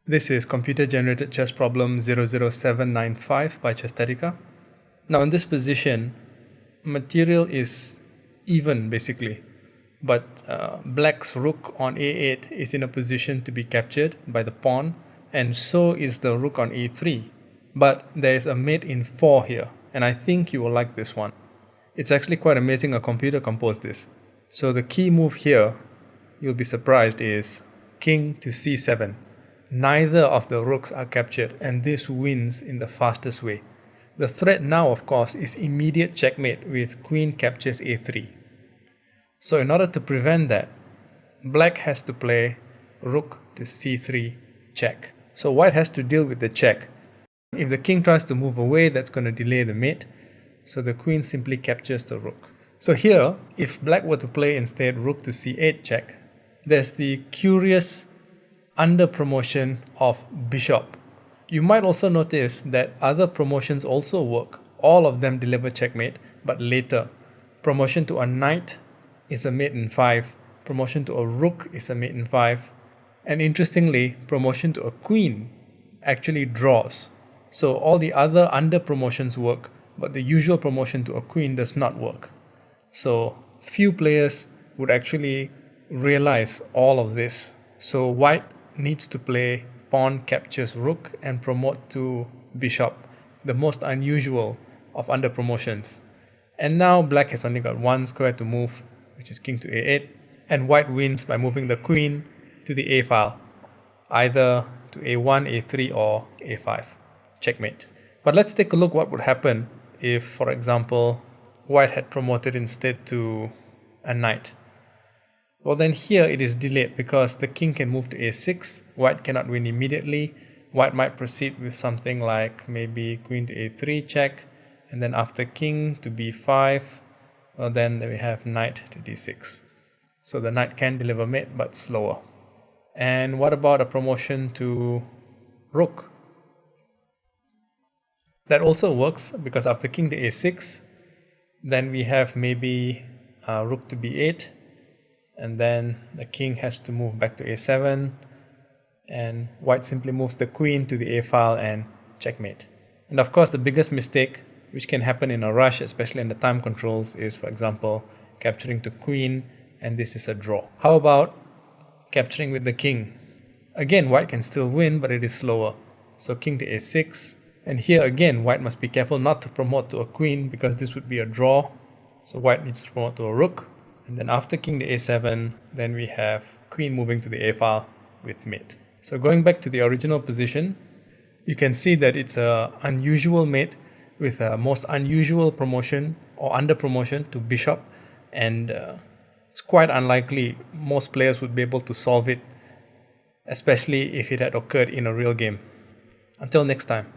This is computer-generated chess problem 00795 by Chesthetica. Now in this position, material is even basically, but black's rook on a8 is in a position to be captured by the pawn, and so is the rook on a3. But there is a mate in 4 here, and I think you will like this one. It's actually quite amazing a computer composed this. So the key move here, you'll be surprised, is king to c7. Neither of the rooks are captured, and this wins in the fastest way. The threat now, of course, is immediate checkmate with queen captures a3. So in order to prevent that, black has to play rook to c3 check. So white has to deal with the check. If the king tries to move away, that's going to delay the mate. So the queen simply captures the rook. So here, if black were to play instead rook to c8 check, there's the curious under promotion of bishop. You might also notice that other promotions also work. All of them deliver checkmate, but later. Promotion to a knight is a mate in 5. Promotion to a rook is a mate in 5. And interestingly, promotion to a queen actually draws. So all the other under promotions work, but the usual promotion to a queen does not work. So few players would actually realize all of this. So white needs to play pawn captures rook and promote to bishop, the most unusual of under promotions. And now black has only got one square to move, which is king to a8, and white wins by moving the queen to the a file, either to a1, a3 or a5. Checkmate. But let's take a look what would happen if, for example, white had promoted instead to a knight. Well, then here it is delayed because the king can move to a6, white cannot win immediately. White might proceed with something like maybe queen to a3 check, and then after king to b5, well, then we have knight to d6. So the knight can deliver mate, but slower. And what about a promotion to rook? That also works because after king to a6, then we have maybe rook to b8, and then the king has to move back to a7, and white simply moves the queen to the a file and checkmate. And of course the biggest mistake which can happen in a rush, especially in the time controls, is, for example, capturing to queen, and this is a draw. How about capturing with the king? Again, white can still win, but it is slower. So king to a6, and here again white must be careful not to promote to a queen because this would be a draw. So white needs to promote to a rook. And then after king to a7, then we have queen moving to the a file with mate. So going back to the original position, you can see that it's an unusual mate with a most unusual promotion or under promotion to bishop, and it's quite unlikely most players would be able to solve it, especially if it had occurred in a real game. Until next time.